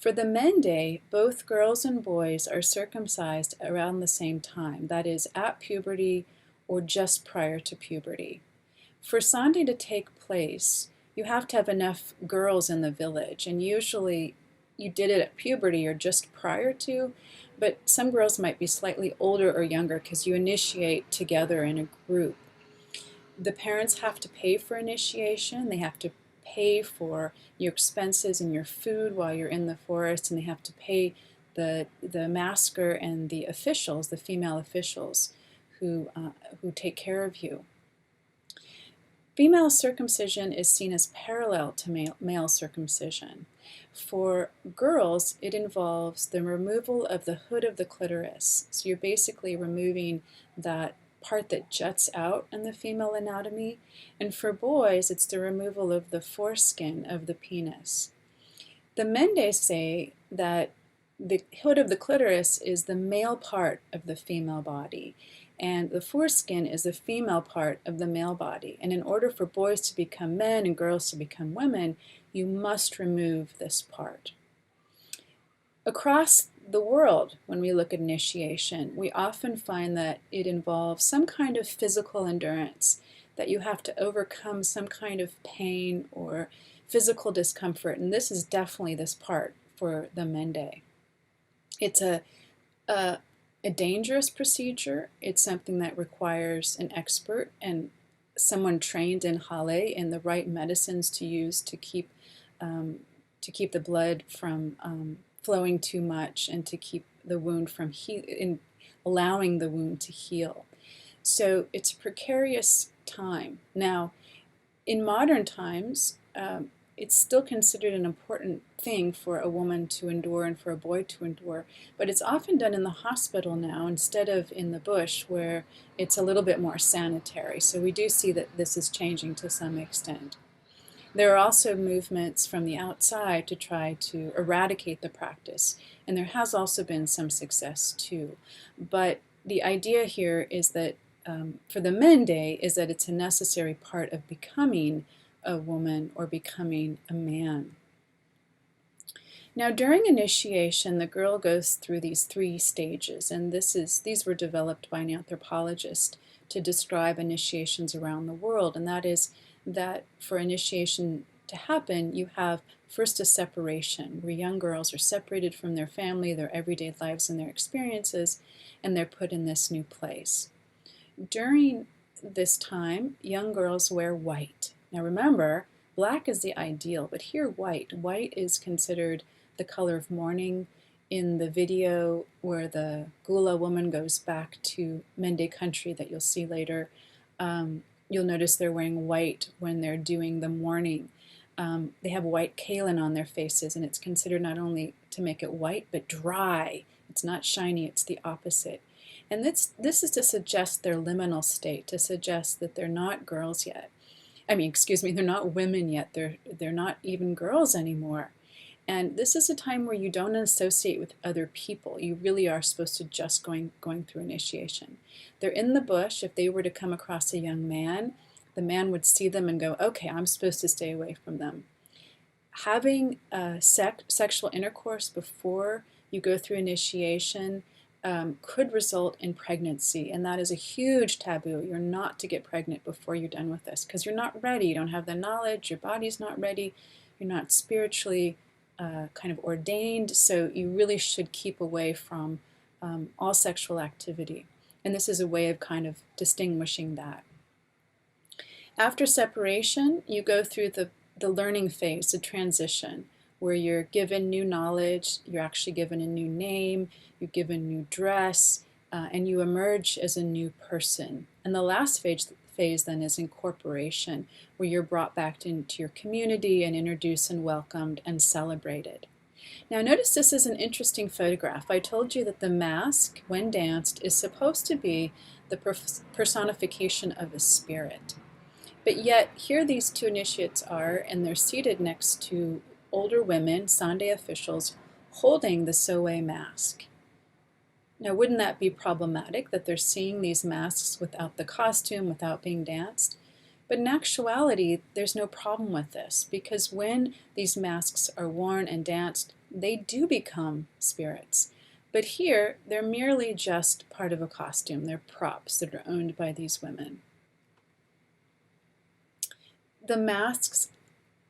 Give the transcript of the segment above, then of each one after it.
For the Mende, both girls and boys are circumcised around the same time, that is, at puberty or just prior to puberty. For Sande to take place, you have to have enough girls in the village, and usually you did it at puberty or just prior to, but some girls might be slightly older or younger because you initiate together in a group. The parents have to pay for initiation, they have to pay for your expenses and your food while you're in the forest, and they have to pay the masker and the officials, the female officials who take care of you. Female circumcision is seen as parallel to male circumcision. For girls, it involves the removal of the hood of the clitoris. So you're basically removing that part that juts out in the female anatomy. And for boys, it's the removal of the foreskin of the penis. The Mende say that the hood of the clitoris is the male part of the female body, and the foreskin is the female part of the male body. And in order for boys to become men and girls to become women, you must remove this part. Across the world, when we look at initiation, we often find that it involves some kind of physical endurance, that you have to overcome some kind of pain or physical discomfort, and this is definitely this part for the Mende. It's a dangerous procedure. It's something that requires an expert and someone trained in Hale and the right medicines to use to keep the blood from flowing too much and to keep the wound from allowing the wound to heal. So it's a precarious time. Now, in modern times, it's still considered an important thing for a woman to endure and for a boy to endure, but it's often done in the hospital now instead of in the bush where it's a little bit more sanitary. So we do see that this is changing to some extent. There are also movements from the outside to try to eradicate the practice, and there has also been some success too. But the idea here is that for the Mende is that it's a necessary part of becoming a woman or becoming a man. Now, during initiation, the girl goes through these 3 stages, and these were developed by an anthropologist to describe initiations around the world, and that is that for initiation to happen, you have first a separation, where young girls are separated from their family, their everyday lives, and their experiences, and they're put in this new place. During this time, young girls wear white. Now remember, black is the ideal, but here white. White is considered the color of mourning. In the video where the Gula woman goes back to Mende country that you'll see later, you'll notice they're wearing white when they're doing the mourning. They have white kaolin on their faces, and it's considered not only to make it white, but dry. It's not shiny, it's the opposite. And this is to suggest their liminal state, to suggest that they're not girls yet. They're not women yet. They're not even girls anymore. And this is a time where you don't associate with other people. You really are supposed to just going through initiation. They're in the bush. If they were to come across a young man, the man would see them and go, okay, I'm supposed to stay away from them. Having sexual intercourse before you go through initiation could result in pregnancy, and that is a huge taboo. You're not to get pregnant before you're done with this because you're not ready. You don't have the knowledge. Your body's not ready. You're not spiritually kind of ordained, so you really should keep away from all sexual activity. And this is a way of kind of distinguishing that. After separation, you go through the learning phase, the transition, where you're given new knowledge, you're actually given a new name, you're given new dress, and you emerge as a new person. And the last phase then is incorporation, where you're brought back into your community and introduced and welcomed and celebrated. Now notice this is an interesting photograph. I told you that the mask, when danced, is supposed to be the personification of a spirit. But yet here these 2 initiates are, and they're seated next to older women, Sande officials, holding the Soe mask. Now, wouldn't that be problematic that they're seeing these masks without the costume, without being danced? But in actuality, there's no problem with this, because when these masks are worn and danced, they do become spirits. But here, they're merely just part of a costume. They're props that are owned by these women. The masks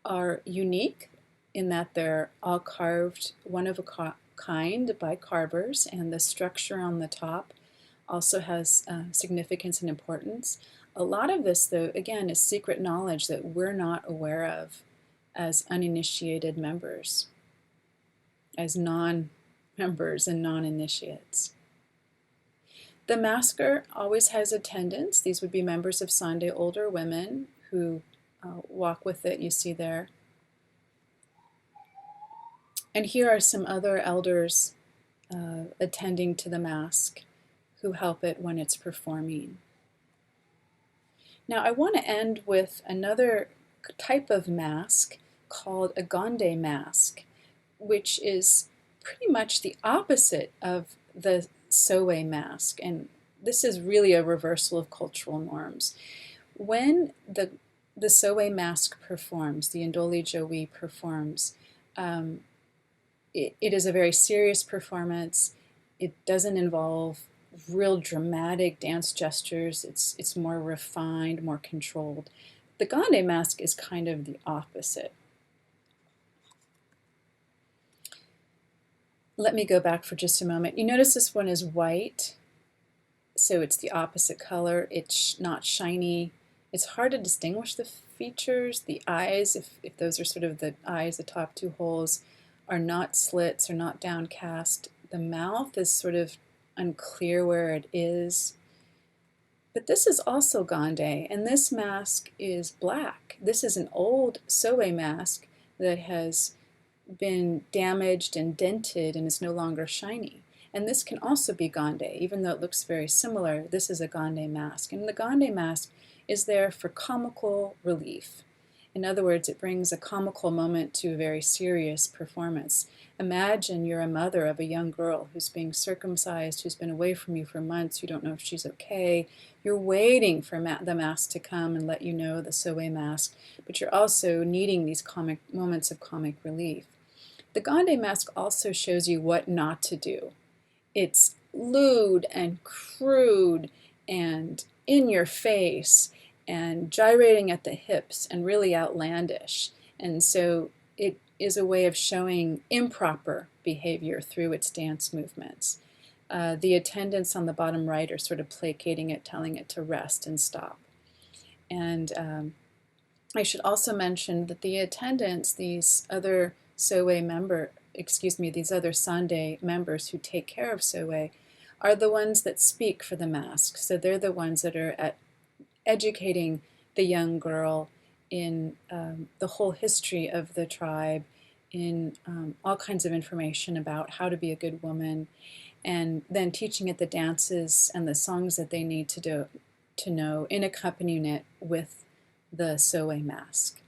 are unique in that they're all carved one of a kind by carvers, and the structure on the top also has significance and importance. A lot of this, though, again, is secret knowledge that we're not aware of as uninitiated members, as non-members and non-initiates. The masker always has attendants. These would be members of Sande, older women who walk with it, you see there. And here are some other elders attending to the mask who help it when it's performing. Now I want to end with another type of mask called a Gande mask, which is pretty much the opposite of the Sowe mask, and this is really a reversal of cultural norms. When the Sowe mask performs, the Ndoli Jowi performs, it is a very serious performance. It doesn't involve real dramatic dance gestures. It's more refined, more controlled. The Gande mask is kind of the opposite. Let me go back for just a moment. You notice this one is white, so it's the opposite color. It's not shiny. It's hard to distinguish the features. The eyes, if those are sort of the eyes, the top two holes, are not slits or not downcast. The mouth is sort of unclear where it is. But this is also Gande, and this mask is black. This is an old Sowe mask that has been damaged and dented and is no longer shiny. And this can also be Gande, even though it looks very similar. This is a Gande mask, and the Gande mask is there for comical relief. In other words, it brings a comical moment to a very serious performance. Imagine you're a mother of a young girl who's being circumcised, who's been away from you for months. You don't know if she's okay. You're waiting for the mask to come and let you know, the Sowe mask, but you're also needing these comic moments of comic relief. The Gande mask also shows you what not to do. It's lewd and crude and in your face and gyrating at the hips and really outlandish. And so it is a way of showing improper behavior through its dance movements. The attendants on the bottom right are sort of placating it, telling it to rest and stop. And I should also mention that the attendants, these other these other Sande members who take care of Sowe, are the ones that speak for the mask. So they're the ones that are educating the young girl in the whole history of the tribe, in all kinds of information about how to be a good woman, and then teaching it the dances and the songs that they need to know in accompaniment with the Sowe mask.